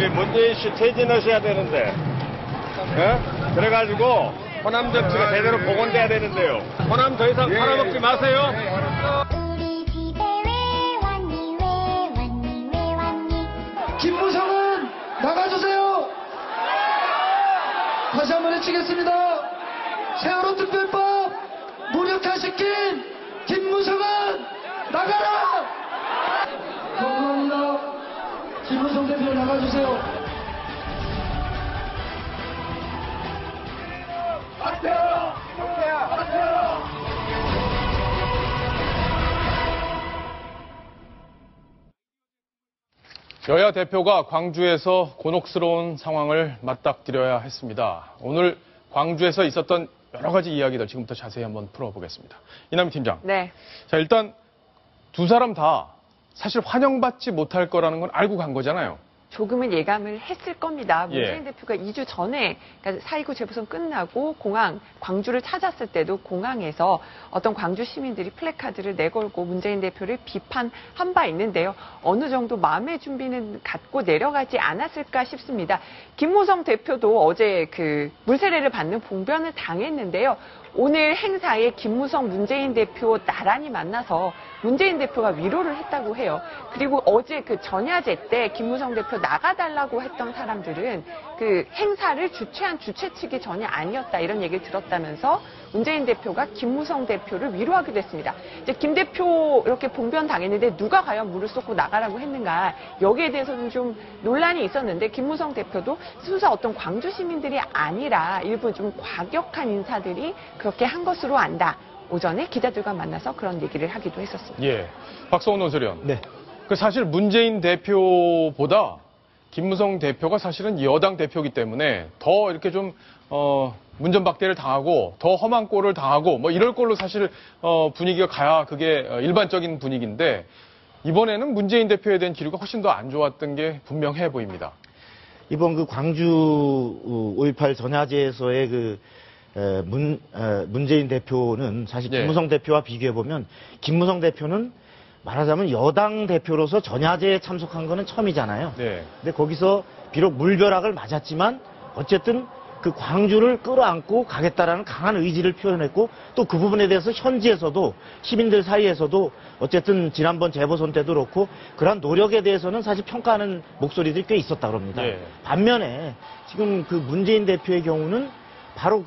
우리 문재인 씨 퇴진하셔야 되는데. 그래가지고 호남 정치가 제대로 복원돼야 되는데요. 호남 더 이상 팔아먹지 마세요. 우리 집에 왜 왔니 왜 왔니 왜 왔니. 김무성은 나가주세요. 다시 한번 외치겠습니다. 세월호 특별법 무력화시킨 김무성은 나가라. 거부합니다. 김무성 대표 나가주세요. 여야 대표가 광주에서 곤혹스러운 상황을 맞닥뜨려야 했습니다. 오늘 광주에서 있었던 여러 가지 이야기들 지금부터 자세히 한번 풀어보겠습니다. 이남희 팀장. 네. 자, 일단 두 사람 다 사실 환영받지 못할 거라는 건 알고 간 거잖아요. 조금은 예감을 했을 겁니다. 문재인 예. 대표가 2주 전에, 그러니까 4.19 재보선 끝나고 광주를 찾았을 때도 공항에서 어떤 광주 시민들이 플래카드를 내걸고 문재인 대표를 비판한 바 있는데요. 어느 정도 마음의 준비는 갖고 내려가지 않았을까 싶습니다. 김무성 대표도 어제 물세례를 받는 봉변을 당했는데요. 오늘 행사에 김무성 문재인 대표 나란히 만나서 문재인 대표가 위로를 했다고 해요. 그리고 어제 전야제 때 김무성 대표 나가달라고 했던 사람들은 행사를 주최한 주최 측이 전혀 아니었다 이런 얘기를 들었다면서 문재인 대표가 김무성 대표를 위로하기도 했습니다. 이제 김 대표 이렇게 봉변 당했는데 누가 과연 물을 쏟고 나가라고 했는가 여기에 대해서는 좀 논란이 있었는데 김무성 대표도 순수 어떤 광주 시민들이 아니라 일부 좀 과격한 인사들이 그렇게 한 것으로 안다. 오전에 기자들과 만나서 그런 얘기를 하기도 했었습니다. 예. 박성훈 논설위원. 네. 사실 문재인 대표보다 김무성 대표가 사실은 여당 대표이기 때문에 더 이렇게 좀, 문전박대를 당하고 더 험한 꼴을 당하고 뭐 이럴 걸로 사실, 분위기가 가야 그게 일반적인 분위기인데 이번에는 문재인 대표에 대한 기류가 훨씬 더 안 좋았던 게 분명해 보입니다. 이번 광주 5.18 전야제에서의 문재인 대표는 사실 김무성 대표와 비교해보면 김무성 대표는 말하자면 여당 대표로서 전야제에 참석한 거는 처음이잖아요. 네. 근데 거기서 비록 물벼락을 맞았지만 어쨌든 광주를 끌어안고 가겠다라는 강한 의지를 표현했고 또 그 부분에 대해서 현지에서도 시민들 사이에서도 어쨌든 지난번 재보선 때도 그렇고 그러한 노력에 대해서는 사실 평가하는 목소리들이 꽤 있었다 그럽니다. 네. 반면에 지금 문재인 대표의 경우는 바로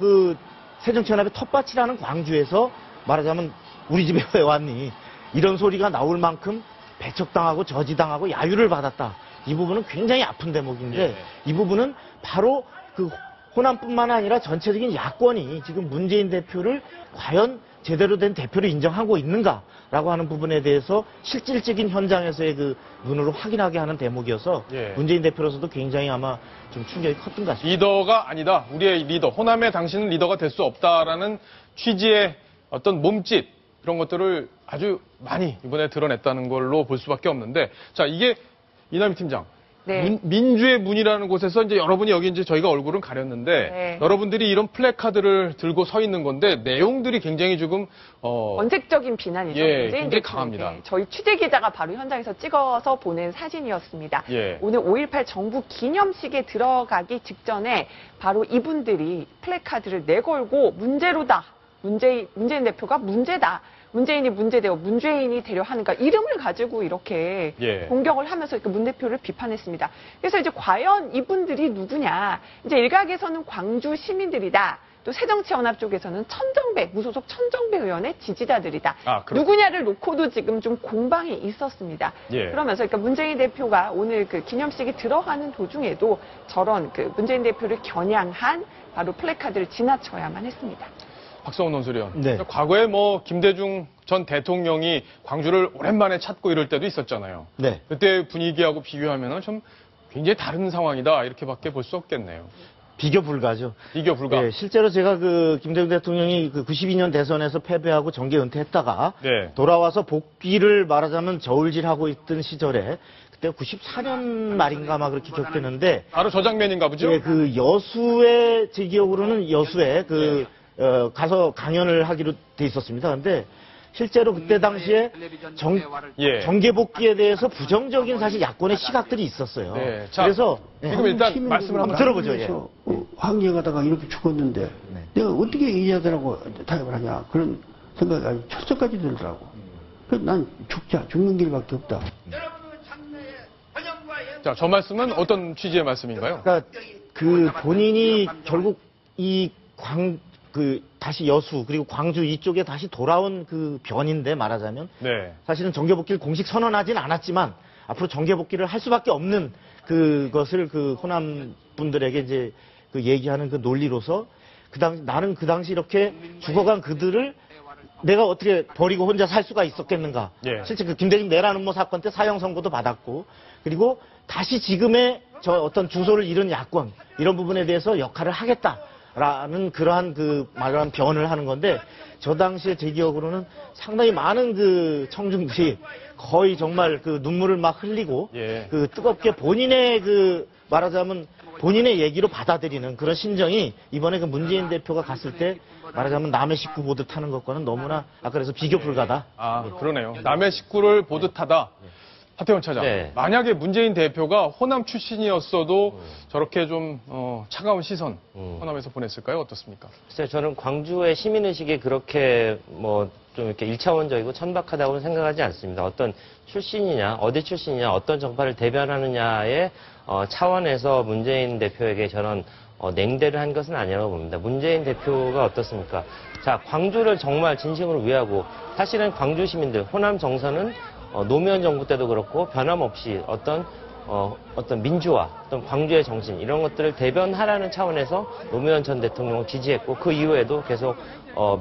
새정치연합의 텃밭이라는 광주에서 말하자면 우리 집에 왜 왔니? 이런 소리가 나올 만큼 배척당하고 저지당하고 야유를 받았다. 이 부분은 굉장히 아픈 대목인데 예. 이 부분은 바로 호남뿐만 아니라 전체적인 야권이 지금 문재인 대표를 과연 제대로 된 대표를 인정하고 있는가라고 하는 부분에 대해서 실질적인 현장에서의 눈으로 확인하게 하는 대목이어서 예. 문재인 대표로서도 굉장히 아마 좀 충격이 컸던 것 같습니다. 리더가 아니다. 우리의 리더. 호남의 당신은 리더가 될 수 없다라는 취지의 어떤 몸짓 이런 것들을 아주 많이 이번에 드러냈다는 걸로 볼 수밖에 없는데 자, 이게 이남희 팀장. 네. 민주의 문이라는 곳에서 이제 여러분이 여기 이제 저희가 얼굴은 가렸는데 네. 여러분들이 이런 플래카드를 들고 서 있는 건데 내용들이 굉장히 조금 원색적인 비난이죠. 예, 문재인 굉장히 대표에게. 강합니다. 저희 취재 기자가 바로 현장에서 찍어서 보낸 사진이었습니다. 예. 오늘 5.18 정부 기념식에 들어가기 직전에 바로 이분들이 플래카드를 내걸고 문제로다. 문재인 대표가 문제다. 문재인이 문제되어 문재인이 되려 하는가 이름을 가지고 이렇게 예. 공격을 하면서 문 대표를 비판했습니다. 그래서 이제 과연 이분들이 누구냐? 이제 일각에서는 광주 시민들이다. 또 새정치연합 쪽에서는 무소속 천정배 의원의 지지자들이다. 누구냐를 놓고도 지금 좀 공방이 있었습니다. 예. 그러면서 문재인 대표가 오늘 기념식에 들어가는 도중에도 저런 문재인 대표를 겨냥한 바로 플래카드를 지나쳐야만 했습니다. 박성훈 논설위원. 네. 과거에 김대중 전 대통령이 광주를 오랜만에 찾고 이럴 때도 있었잖아요. 네. 그때 분위기하고 비교하면 좀 굉장히 다른 상황이다 이렇게밖에 볼 수 없겠네요. 비교 불가죠. 비교 불가. 네, 실제로 제가 김대중 대통령이 92년 대선에서 패배하고 정계 은퇴했다가 네. 돌아와서 복귀를 말하자면 저울질하고 있던 시절에 그때 94년 말인가 막 그렇게 기억되는데 바로 저 장면인가 보죠? 네, 여수에 제 기억으로는 여수에 가서 강연을 하기로 돼 있었습니다. 근데 실제로 그때 당시에 예. 정계복귀에 대해서 부정적인 사실 야권의 시각들이 있었어요. 네. 자, 그래서 지금 일단 말씀을 한번 들어보죠. 예. 항쟁하다가 이렇게 죽었는데 내가 어떻게 이자들하고 타협을 하냐 그런 생각이 아주 철석까지 들더라고. 그래서 난 죽는 길밖에 없다. 자, 저 말씀은 어떤 취지의 말씀인가요? 그러니까 그 본인이 결국 다시 여수 그리고 광주 이쪽에 다시 돌아온 그 변인데 말하자면 네. 사실은 정계복귀를 공식 선언하진 않았지만 앞으로 정계복귀를 할 수밖에 없는 그것을 그 호남 분들에게 이제 그 얘기하는 그 논리로서 나는 그 당시 이렇게 죽어간 그들을 내가 어떻게 버리고 혼자 살 수가 있었겠는가. 예. 실제 그 김대중 내란 음모 사건 때 사형 선고도 받았고 그리고 다시 지금의 저 어떤 주소를 잃은 야권 이런 부분에 대해서 역할을 하겠다라는 그러한 그 말한 변을 하는 건데 저 당시에 제 기억으로는 상당히 많은 그 청중들이 거의 정말 그 눈물을 막 흘리고 예. 그 뜨겁게 본인의 그 말하자면 본인의 얘기로 받아들이는 그런 심정이 이번에 그 문재인 대표가 갔을 때 말하자면 남의 식구 보듯 하는 것과는 너무나 아까 그래서 비교 불가다. 아, 그러네요. 남의 식구를 보듯 하다. 하태원 차장. 네. 만약에 문재인 대표가 호남 출신이었어도 저렇게 좀 차가운 시선 호남에서 보냈을까요? 어떻습니까? 글쎄요, 저는 광주의 시민의식이 그렇게 좀 이렇게 일차원적이고 천박하다고는 생각하지 않습니다. 어떤 출신이냐, 어디 출신이냐, 어떤 정파를 대변하느냐의 차원에서 문재인 대표에게 저는 냉대를 한 것은 아니라고 봅니다. 문재인 대표가 어떻습니까? 자, 광주를 정말 진심으로 위하고 사실은 광주 시민들, 호남 정서는 노무현 정부 때도 그렇고 변함없이 어떤 민주화, 어떤 광주의 정신 이런 것들을 대변하라는 차원에서 노무현 전 대통령을 지지했고 그 이후에도 계속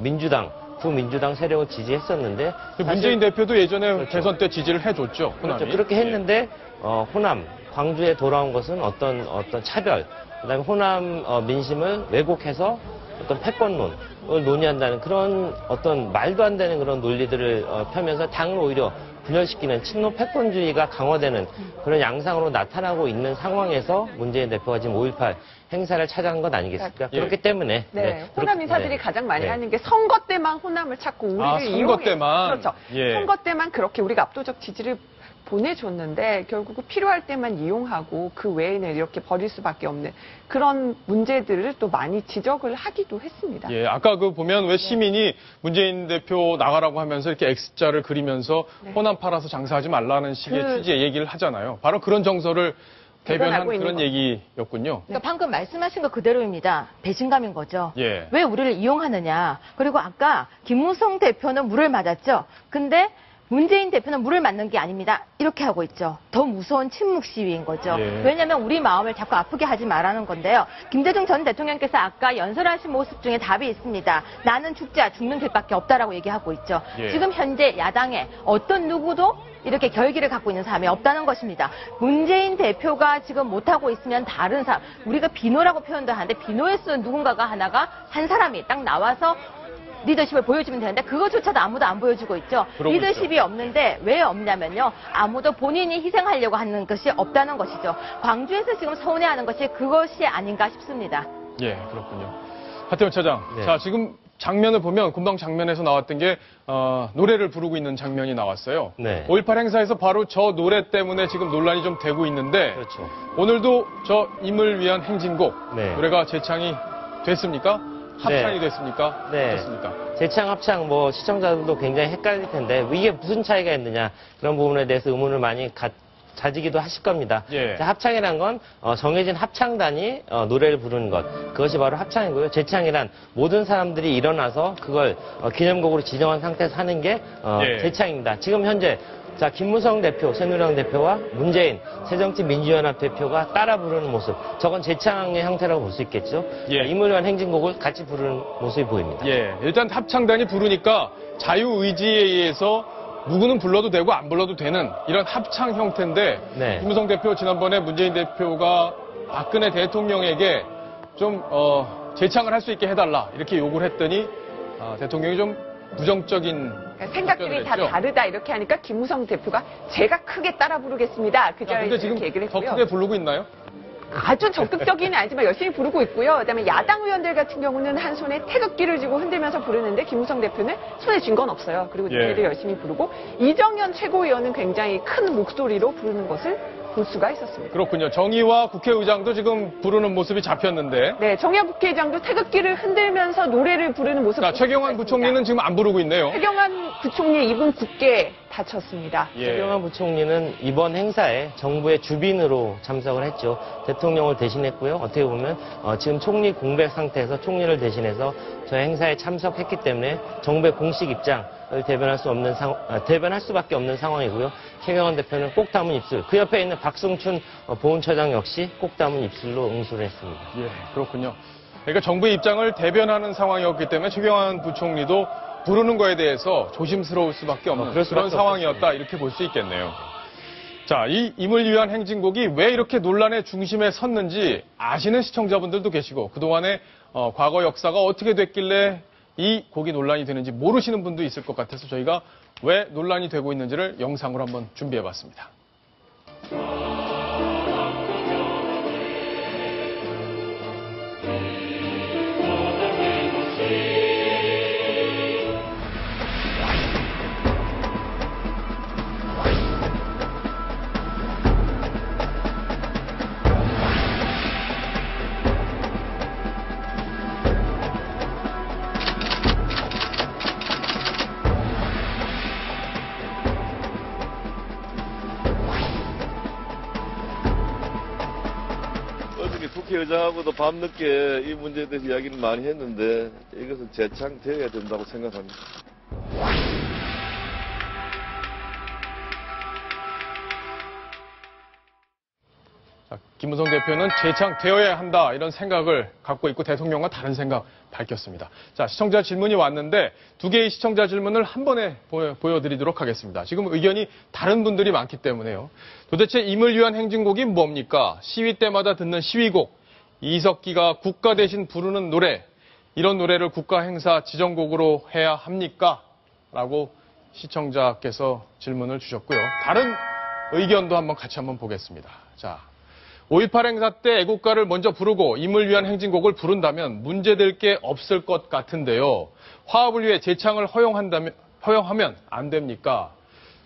민주당, 구민주당 세력을 지지했었는데 문재인 대표도 예전에 그렇죠. 대선 때 지지를 해줬죠. 호남이. 그렇죠. 그렇게 했는데 호남, 광주에 돌아온 것은 어떤 차별, 그다음에 호남 민심을 왜곡해서 어떤 패권론을 논의한다는 그런 어떤 말도 안 되는 그런 논리들을 펴면서 당을 오히려 분열시키는 친노 패권주의가 강화되는 그런 양상으로 나타나고 있는 상황에서 문재인 대표가 지금 5.18 행사를 찾아간 것 아니겠습니까? 예. 그렇기 때문에 네, 호남 인사들이 네. 가장 많이 네. 하는 게 선거 때만 호남을 찾고 우리를 아, 선거 이용해. 때만? 그렇죠. 예. 선거 때만 그렇게 우리가 압도적 지지를 보내줬는데 결국은 필요할 때만 이용하고 그 외에는 이렇게 버릴 수밖에 없는 그런 문제들을 또 많이 지적을 하기도 했습니다. 예, 아까 그 보면 왜 시민이 문재인 대표 나가라고 하면서 이렇게 X자를 그리면서 호남 팔아서 장사하지 말라는 식의 취지의 얘기를 하잖아요. 바로 그런 정서를 대변한 대변하고 있는 그런 거죠. 얘기였군요. 그러니까 방금 말씀하신 거 그대로입니다. 배신감인 거죠. 예. 왜 우리를 이용하느냐. 그리고 아까 김무성 대표는 물을 맞았죠. 근데 문재인 대표는 물을 맞는 게 아닙니다. 이렇게 하고 있죠. 더 무서운 침묵 시위인 거죠. 예. 왜냐하면 우리 마음을 자꾸 아프게 하지 말라는 건데요. 김대중 전 대통령께서 아까 연설하신 모습 중에 답이 있습니다. 나는 죽는 길밖에 없다라고 얘기하고 있죠. 예. 지금 현재 야당에 어떤 누구도 이렇게 결기를 갖고 있는 사람이 없다는 것입니다. 문재인 대표가 지금 못하고 있으면 다른 사람, 우리가 비노라고 표현도 하는데 비노에서 누군가가 한 사람이 딱 나와서 리더십을 보여주면 되는데 그것조차도 아무도 안 보여주고 있죠. 리더십이 없는데 왜 없냐면요. 아무도 본인이 희생하려고 하는 것이 없다는 것이죠. 광주에서 지금 서운해하는 것이 그것이 아닌가 싶습니다. 예, 그렇군요. 하태원 차장. 네. 자, 지금 장면을 보면 금방 장면에서 나왔던 게 노래를 부르고 있는 장면이 나왔어요. 네. 5.18 행사에서 바로 저 노래 때문에 지금 논란이 좀 되고 있는데 그렇죠. 오늘도 저 임을 위한 행진곡 네. 노래가 재창이 됐습니까? 합창이 네. 됐습니까? 네. 어떻습니까? 재창 합창 시청자들도 굉장히 헷갈릴 텐데 이게 무슨 차이가 있느냐 그런 부분에 대해서 의문을 많이 가지기도 하실 겁니다. 예. 자, 합창이란 건 정해진 합창단이 노래를 부르는 것 그것이 바로 합창이고요. 재창이란 모든 사람들이 일어나서 그걸 기념곡으로 지정한 상태에서 하는 게 예. 재창입니다. 지금 현재 자, 김무성 대표, 새누리당 대표와 문재인, 새정치민주연합 대표가 따라 부르는 모습. 저건 재창의 형태라고 볼 수 있겠죠. 예. 임을 위한 행진곡을 같이 부르는 모습이 보입니다. 예, 일단 합창단이 부르니까 자유의지에 의해서 누구는 불러도 되고 안 불러도 되는 이런 합창 형태인데 네. 김무성 대표 지난번에 문재인 대표가 박근혜 대통령에게 좀 재창을 할 수 있게 해달라 이렇게 요구를 했더니 대통령이 좀 부정적인 생각들이 다 답변을 했죠. 다르다 이렇게 하니까 김무성 대표가 제가 크게 따라 부르겠습니다. 그저 근데 지금 이렇게 얘기를 더 했고요. 크게 부르고 있나요? 아주 적극적이는 아니지만 열심히 부르고 있고요. 그다음에 야당 의원들 같은 경우는 한 손에 태극기를 쥐고 흔들면서 부르는데 김무성 대표는 손에 쥔 건 없어요. 그리고 노래를 열심히 부르고 이정현 최고위원은 굉장히 큰 목소리로 부르는 것을 볼 수가 있었습니다. 그렇군요. 정의와 국회의장도 지금 부르는 모습이 잡혔는데. 네, 정의와 국회의장도 태극기를 흔들면서 노래를 부르는 모습. 자, 최경환 부총리는 지금 안 부르고 있네요. 최경환 부총리의 입은 굳게 닫혔습니다. 최경환 부총리는 이번 행사에 정부의 주빈으로 참석을 했죠. 대통령을 대신했고요. 어떻게 보면 지금 총리 공백 상태에서 총리를 대신해서 저 행사에 참석했기 때문에 정부의 공식 입장을 대변할 수밖에 없는 상황이고요. 최경환 대표는 꼭 담은 입술. 그 옆에 있는 박승춘 보훈처장 역시 꼭 담은 입술로 응수를 했습니다. 예, 그렇군요. 그러니까 정부의 입장을 대변하는 상황이었기 때문에 최경환 부총리도 부르는 거에 대해서 조심스러울 수밖에 없는 그런 상황이었다 이렇게 볼 수 있겠네요. 자, 이 임을 위한 행진곡이 왜 이렇게 논란의 중심에 섰는지 아시는 시청자분들도 계시고 그동안의 과거 역사가 어떻게 됐길래 이 곡이 논란이 되는지 모르시는 분도 있을 것 같아서 저희가 왜 논란이 되고 있는지를 영상으로 한번 준비해봤습니다. 국회의장하고도 밤늦게 이 문제에 대해서 이야기를 많이 했는데 이것은 재창되어야 된다고 생각합니다. 자, 김무성 대표는 재창되어야 한다 이런 생각을 갖고 있고 대통령과 다른 생각 밝혔습니다. 자, 시청자 질문이 왔는데 두 개의 시청자 질문을 한 번에 보여드리도록 하겠습니다. 지금 의견이 다른 분들이 많기 때문에요. 도대체 임을 위한 행진곡이 뭡니까? 시위 때마다 듣는 시위곡, 이석기가 국가 대신 부르는 노래, 이런 노래를 국가 행사 지정곡으로 해야 합니까? 라고 시청자께서 질문을 주셨고요. 다른 의견도 같이 한번 보겠습니다. 자, 5.18 행사 때 애국가를 먼저 부르고 임을 위한 행진곡을 부른다면 문제될 게 없을 것 같은데요. 화합을 위해 재창을 허용하면 안 됩니까?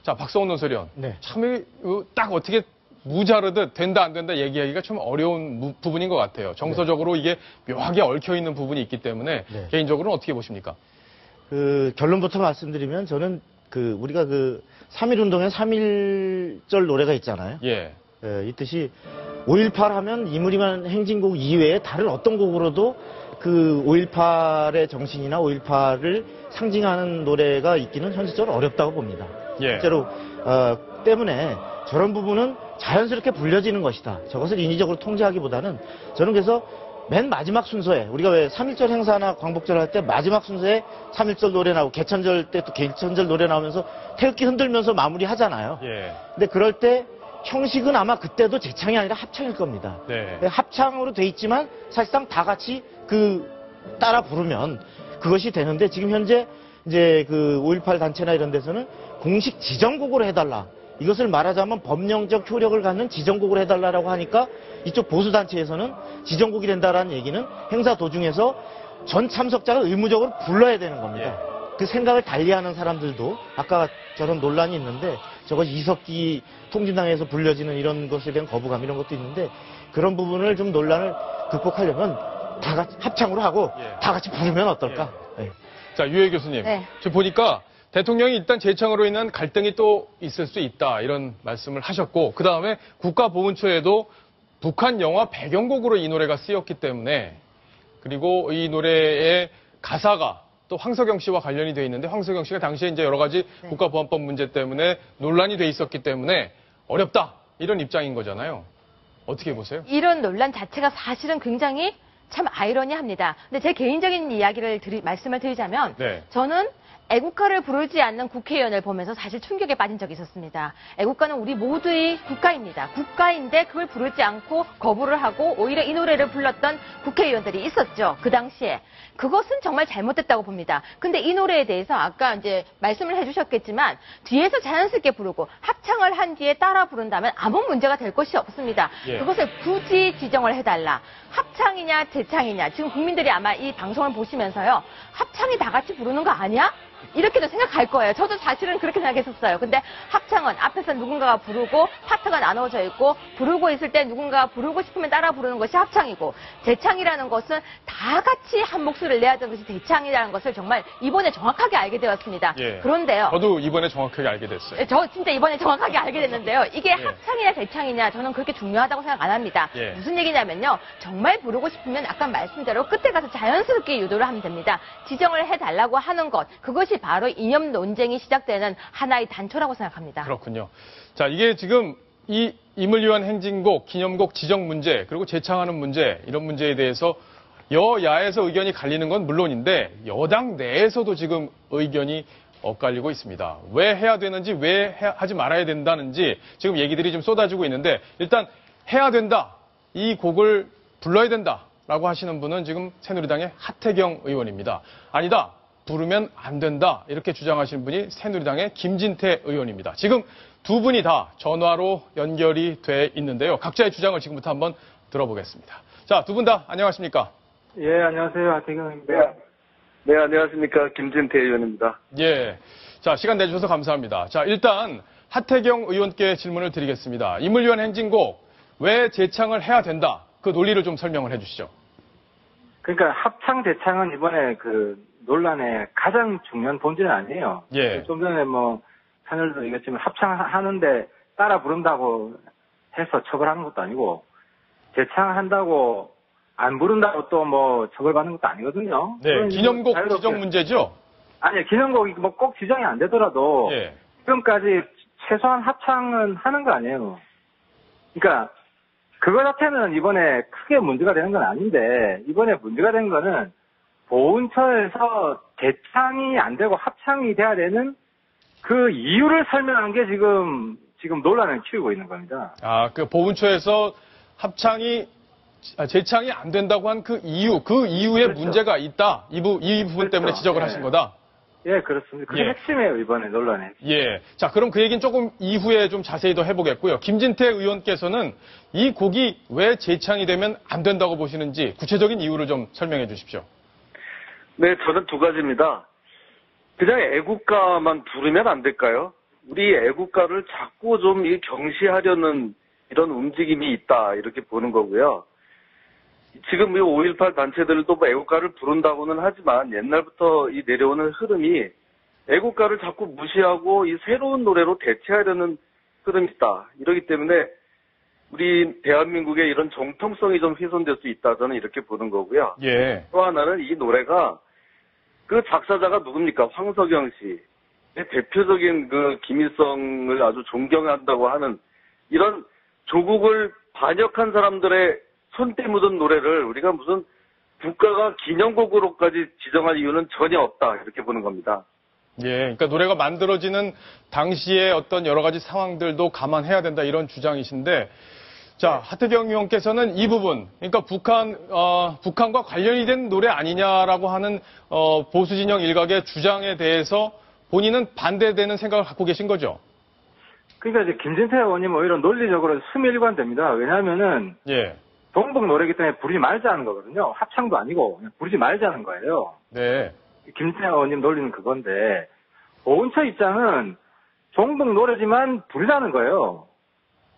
자, 박성훈 논설위원. 네. 참, 딱 어떻게 무자르듯 된다 안 된다 얘기하기가 좀 어려운 부분인 것 같아요. 정서적으로 이게 묘하게 얽혀있는 부분이 있기 때문에 개인적으로는 어떻게 보십니까? 결론부터 말씀드리면 저는 우리가 3.1운동의 3.1절 노래가 있잖아요. 예. 이 뜻이 5.18 하면 임을 위한 행진곡 이외에 다른 어떤 곡으로도 5.18의 정신이나 5.18을 상징하는 노래가 있기는 현실적으로 어렵다고 봅니다. 예. 실제로 때문에 저런 부분은 자연스럽게 불려지는 것이다. 저것을 인위적으로 통제하기보다는 저는 그래서 맨 마지막 순서에 우리가 왜 3.1절 행사나 광복절 할 때 마지막 순서에 3.1절 노래 나오고 개천절 때 또 개천절 노래 나오면서 태극기 흔들면서 마무리하잖아요. 예. 근데 그럴 때 형식은 아마 그때도 재창이 아니라 합창일 겁니다. 네. 합창으로 돼 있지만 사실상 다 같이 따라 부르면 그것이 되는데 지금 현재 이제 5.18 단체나 이런 데서는 공식 지정곡으로 해달라. 이것을 말하자면 법령적 효력을 갖는 지정곡으로 해달라고 하니까 이쪽 보수단체에서는 지정곡이 된다라는 얘기는 행사 도중에서 전 참석자가 의무적으로 불러야 되는 겁니다. 그 생각을 달리하는 사람들도 아까 저런 논란이 있는데 저거 이석기 통진당에서 불려지는 이런 것에 대한 거부감 이런 것도 있는데 그런 부분을 좀 논란을 극복하려면 다 같이 합창으로 하고 다 같이 부르면 어떨까? 자, 유해 교수님. 네. 지금 보니까 대통령이 일단 재창으로 인한 갈등이 또 있을 수 있다 이런 말씀을 하셨고 그 다음에 국가보훈처에도 북한 영화 배경곡으로 이 노래가 쓰였기 때문에 그리고 이 노래의 가사가 또 황석영 씨와 관련이 돼 있는데 황석영 씨가 당시에 이제 여러 가지 국가보안법 문제 때문에 논란이 돼 있었기 때문에 어렵다 이런 입장인 거잖아요. 어떻게 보세요? 이런 논란 자체가 사실은 굉장히 참 아이러니합니다. 근데 제 개인적인 이야기를 말씀을 드리자면 저는 애국가를 부르지 않는 국회의원을 보면서 사실 충격에 빠진 적이 있었습니다. 애국가는 우리 모두의 국가입니다. 국가인데 그걸 부르지 않고 거부를 하고 오히려 이 노래를 불렀던 국회의원들이 있었죠. 그 당시에. 그것은 정말 잘못됐다고 봅니다. 근데 이 노래에 대해서 아까 이제 말씀을 해주셨겠지만 뒤에서 자연스럽게 부르고 합창을 합창을 한 뒤에 따라 부른다면 아무 문제가 될 것이 없습니다. 예. 그것을 굳이 지정을 해달라. 합창이냐 재창이냐. 지금 국민들이 아마 이 방송을 보시면서요. 합창이 다 같이 부르는 거 아니야? 이렇게도 생각할 거예요. 저도 사실은 그렇게 생각했었어요. 근데 합창은 앞에서 누군가가 부르고 파트가 나눠져 있고 부르고 있을 때 누군가가 부르고 싶으면 따라 부르는 것이 합창이고 재창이라는 것은 다 같이 한 목소리를 내야 되는 것이 대창이라는 것을 정말 이번에 정확하게 알게 되었습니다. 예. 그런데요. 저도 이번에 정확하게 알게 됐어요. 저 진짜 이번에 정확하게 알게 됐는데요. 이게 예. 합창이냐 대창이냐 저는 그렇게 중요하다고 생각 안 합니다. 예. 무슨 얘기냐면요. 정말 부르고 싶으면 아까 말씀대로 끝에 가서 자연스럽게 유도를 하면 됩니다. 지정을 해달라고 하는 것. 그것이 바로 이념 논쟁이 시작되는 하나의 단초라고 생각합니다. 그렇군요. 자, 이게 지금 이 임을 위한 행진곡, 기념곡 지정 문제, 그리고 재창하는 문제, 이런 문제에 대해서 여야에서 의견이 갈리는 건 물론인데 여당 내에서도 지금 의견이 엇갈리고 있습니다. 왜 해야 되는지, 왜 하지 말아야 된다는지 지금 얘기들이 좀 쏟아지고 있는데 일단 해야 된다. 이 곡을 불러야 된다라고 하시는 분은 지금 새누리당의 하태경 의원입니다. 아니다. 부르면 안 된다. 이렇게 주장하시는 분이 새누리당의 김진태 의원입니다. 지금 두 분이 다 전화로 연결이 돼 있는데요. 각자의 주장을 지금부터 한번 들어보겠습니다. 자, 두 분 다 안녕하십니까? 예, 안녕하세요. 하태경입니다. 네, 안녕하십니까. 김진태 의원입니다. 예. 자, 시간 내주셔서 감사합니다. 자, 일단 하태경 의원께 질문을 드리겠습니다. 임을 위한 행진곡, 왜 재창을 해야 된다? 그 논리를 좀 설명을 해 주시죠. 그러니까 합창, 재창은 이번에 그 논란의 가장 중요한 본질은 아니에요. 예. 좀 전에 뭐 패널도 얘기했지만 합창하는데 따라 부른다고 해서 처벌하는 것도 아니고 재창한다고 안 부른다고 또 뭐 처벌받는 것도 아니거든요. 네, 기념곡 지정 문제죠? 아니요, 기념곡이 뭐 꼭 지정이 안 되더라도 예. 지금까지 최소한 합창은 하는 거 아니에요. 그러니까 그거 자체는 이번에 크게 문제가 되는 건 아닌데 이번에 문제가 된 거는 보훈처에서 재창이 안 되고 합창이 돼야 되는 그 이유를 설명한 게 지금 논란을 키우고 있는 겁니다. 아, 그 보훈처에서 재창이 안 된다고 한 그 이유에 그렇죠. 문제가 있다. 이 부분 때문에 지적을 하신 거다. 예, 그렇습니다. 그게 예. 핵심이에요, 이번에 논란의. 예. 자, 그럼 그 얘기는 조금 이후에 좀 자세히 더 해보겠고요. 김진태 의원께서는 이 곡이 왜 재창이 되면 안 된다고 보시는지 구체적인 이유를 좀 설명해 주십시오. 네, 저는 두 가지입니다. 그냥 애국가만 부르면 안 될까요? 우리 애국가를 자꾸 좀 경시하려는 이런 움직임이 있다, 이렇게 보는 거고요. 지금 이 5.18 단체들도 뭐 애국가를 부른다고는 하지만 옛날부터 이 내려오는 흐름이 애국가를 자꾸 무시하고 이 새로운 노래로 대체하려는 흐름이 있다. 이러기 때문에 우리 대한민국의 이런 정통성이 좀 훼손될 수 있다. 저는 이렇게 보는 거고요. 예. 또 하나는 이 노래가 그 작사자가 누굽니까? 황석영 씨. 대표적인 그 김일성을 아주 존경한다고 하는 이런 조국을 반역한 사람들의 손때 묻은 노래를 우리가 무슨 국가가 기념곡으로까지 지정할 이유는 전혀 없다. 이렇게 보는 겁니다. 예. 그러니까 노래가 만들어지는 당시의 어떤 여러 가지 상황들도 감안해야 된다. 이런 주장이신데, 자, 하태경 의원께서는 이 부분, 그러니까 북한과 관련이 된 노래 아니냐라고 하는 보수 진영 일각의 주장에 대해서 본인은 반대되는 생각을 갖고 계신 거죠? 그러니까 이제 김진태 의원님 오히려 논리적으로 스밀관됩니다. 왜냐하면은 예. 동북 노래기 때문에 부르지 말자는 거거든요. 합창도 아니고 그냥 부르지 말자는 거예요. 네. 김진태 의원님 논리는 그건데 보훈처 입장은 동북 노래지만 부르자는 거예요.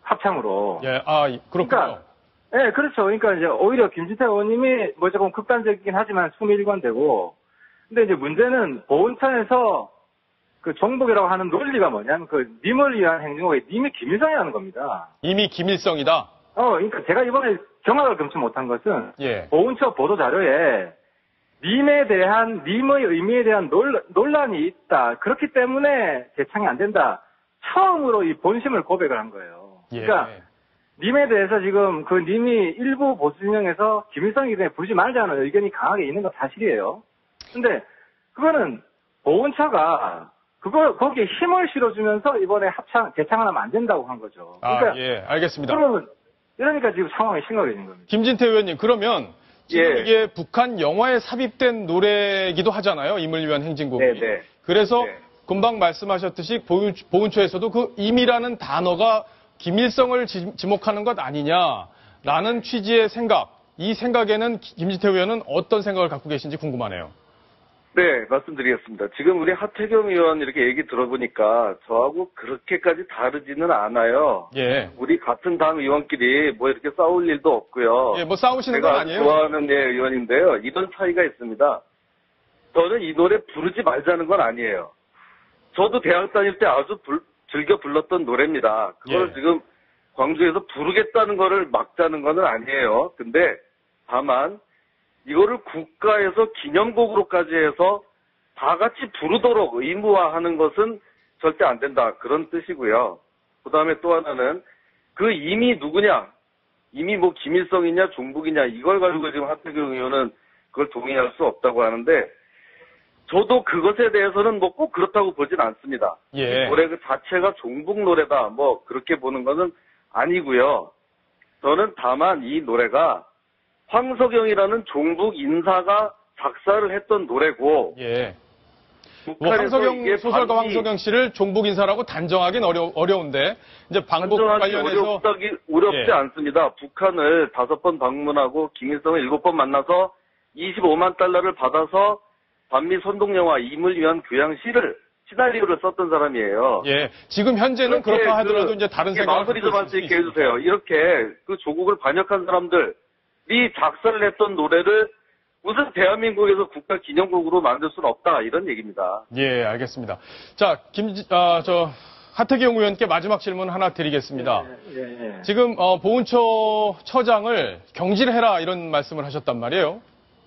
합창으로. 예. 아, 그렇군요. 예, 그렇죠. 그러니까 이제 오히려 김진태 의원님이 뭐 조금 극단적이긴 하지만 수밀관되고, 근데 이제 문제는 보훈처에서 그 정복이라고 하는 논리가 뭐냐면 그 님을 위한 행진곡에 님이 김일성이 하는 겁니다. 이미 김일성이다. 그러니까 제가 이번에 경악을 금치 못한 것은 예. 보훈처 보도 자료에 님의 의미에 대한 논란이 있다. 그렇기 때문에 재창이 안 된다. 처음으로 이 본심을 고백을 한 거예요. 예. 그러니까 님에 대해서 지금 그 님이 일부 보수 진영에서 김일성이기 때문에 부르지 말자는 의견이 강하게 있는 건 사실이에요. 근데 그거는 보훈처가 거기에 힘을 실어주면서 이번에 재창을 하면 안 된다고 한 거죠. 그러니까 예, 알겠습니다. 이러니까 지금 상황이 심각해진 겁니다. 김진태 의원님, 그러면 지금 예. 이게 북한 영화에 삽입된 노래이기도 하잖아요. 임을 위한 행진곡이. 네. 그래서 금방 말씀하셨듯이 보훈처에서도 그 임이라는 단어가 김일성을 지목하는 것 아니냐라는 취지의 생각, 이 생각에는 김진태 의원은 어떤 생각을 갖고 계신지 궁금하네요. 네, 말씀드리겠습니다. 지금 우리 하태경 의원 이렇게 얘기 들어보니까 저하고 그렇게까지 다르지는 않아요. 예. 우리 같은 당 의원끼리 뭐 이렇게 싸울 일도 없고요. 예, 뭐 싸우시는 건 제가 아니에요. 좋아하는 의원인데요. 이런 차이가 있습니다. 저는 이 노래 부르지 말자는 건 아니에요. 저도 대학 다닐 때 아주 즐겨 불렀던 노래입니다. 그걸 예. 지금 광주에서 부르겠다는 거를 막자는 건 아니에요. 근데 다만 이거를 국가에서 기념곡으로까지 해서 다 같이 부르도록 의무화하는 것은 절대 안 된다. 그런 뜻이고요. 그 다음에 또 하나는 그 임이 누구냐? 임이 뭐 김일성이냐 종북이냐 이걸 가지고 지금 하태경 의원은 그걸 동의할 수 없다고 하는데 저도 그것에 대해서는 뭐 꼭 그렇다고 보진 않습니다. 예. 이 노래 그 자체가 종북 노래다 뭐 그렇게 보는 것은 아니고요. 저는 다만 이 노래가 황석영이라는 종북 인사가 작사를 했던 노래고 예. 북한에서 황석영 이게 소설가 반기- 황석영 씨를 종북 인사라고 단정하긴 어려운데 이제 방북 단정하기 관련해서 어렵지 예. 않습니다. 북한을 5번 방문하고 김일성을 7번 만나서 25만 달러를 받아서 반미 선동영화 임을 위한 교양시를 시나리오를 썼던 사람이에요. 예. 지금 현재는 그렇게 그렇다 하더라도 이제 다른 이렇게 생각을 마무리 좀 할 갖고 수 있을 있게 수 있습니다. 해주세요. 이렇게 그 조국을 반역한 사람들이 작사를 했던 노래를 무슨 대한민국에서 국가 기념곡으로 만들 수는 없다 이런 얘기입니다. 예, 알겠습니다. 자, 하태경 의원께 마지막 질문 하나 드리겠습니다. 예. 지금 보훈처 처장을 경질해라 이런 말씀을 하셨단 말이에요.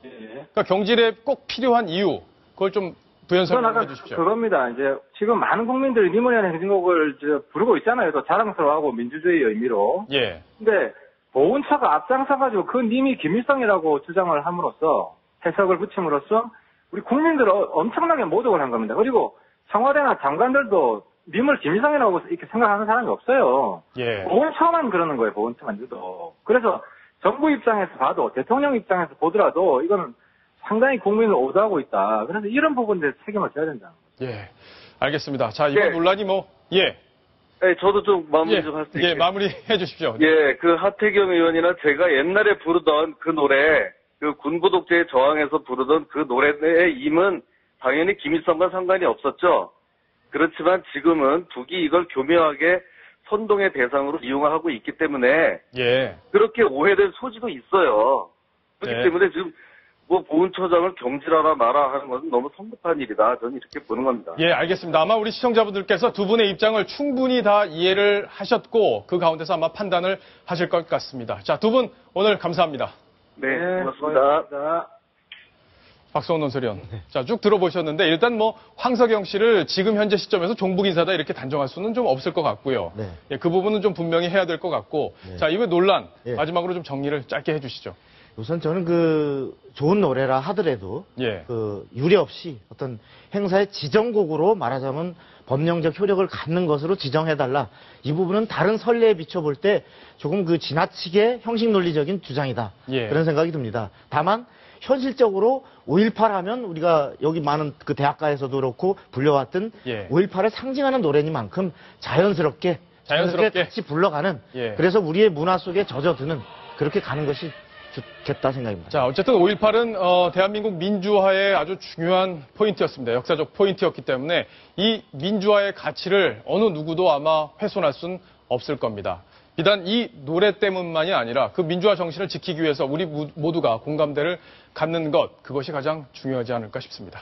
예. 그러니까 경질에 꼭 필요한 이유 그걸 좀 부연 그건 설명해 아까 주십시오. 그겁니다. 이제 지금 많은 국민들이 님을 행진곡을 부르고 있잖아요. 또 자랑스러워하고 민주주의 의미로. 예. 근데 보훈처가 앞장서가지고 그 님이 김일성이라고 주장을 함으로써 해석을 붙임으로써 우리 국민들은 엄청나게 모독을 한 겁니다. 그리고 청와대나 장관들도 님을 김일성이라고 이렇게 생각하는 사람이 없어요. 예. 보훈처만 그러는 거예요. 보훈처만 유독. 그래서 정부 입장에서 봐도 대통령 입장에서 보더라도 이거는 상당히 국민을 오도하고 있다. 그래서 이런 부분에 책임을 져야 된다. 예. 알겠습니다. 자, 이번 예. 논란이 예. 네, 저도 좀 마무리 예. 좀 할 수 있게. 예, 마무리해 주십시오. 예, 그 하태경 의원이나 제가 옛날에 부르던 그 노래, 그 군부 독재에 저항해서 부르던 그 노래의 임은 당연히 김일성과 상관이 없었죠. 그렇지만 지금은 북이 이걸 교묘하게 선동의 대상으로 이용하고 있기 때문에 예. 그렇게 오해될 소지도 있어요. 그렇기 네. 때문에 지금 뭐 보훈처장을 경질하라 마라 하는 것은 너무 성급한 일이다. 저는 이렇게 보는 겁니다. 예, 알겠습니다. 아마 우리 시청자분들께서 두 분의 입장을 충분히 다 이해를 하셨고 그 가운데서 아마 판단을 하실 것 같습니다. 자, 두 분 오늘 감사합니다. 네, 고맙습니다. 박성원 논설위원. 자, 쭉 들어보셨는데 일단 뭐 황석영 씨를 지금 현재 시점에서 종북 인사다 이렇게 단정할 수는 좀 없을 것 같고요. 네. 예, 그 부분은 좀 분명히 해야 될 것 같고. 네. 자, 이번 논란 예. 마지막으로 좀 정리를 짧게 해주시죠. 우선 저는 그 좋은 노래라 하더라도 예. 그 유례 없이 어떤 행사의 지정곡으로 말하자면 법령적 효력을 갖는 것으로 지정해달라. 이 부분은 다른 선례에 비춰볼 때 조금 그 지나치게 형식 논리적인 주장이다. 예. 그런 생각이 듭니다. 다만 현실적으로 5.18 하면 우리가 여기 많은 그 대학가에서도 그렇고 불려왔던 예. 5.18을 상징하는 노래니만큼 자연스럽게 같이 불러가는 예. 그래서 우리의 문화 속에 젖어드는 그렇게 가는 것이 좋겠다 생각입니다. 자, 어쨌든 5.18은 대한민국 민주화의 아주 중요한 포인트였습니다. 역사적 포인트였기 때문에 이 민주화의 가치를 어느 누구도 아마 훼손할 수는 없을 겁니다. 비단 이 노래 때문만이 아니라 그 민주화 정신을 지키기 위해서 우리 모두가 공감대를 갖는 것, 그것이 가장 중요하지 않을까 싶습니다.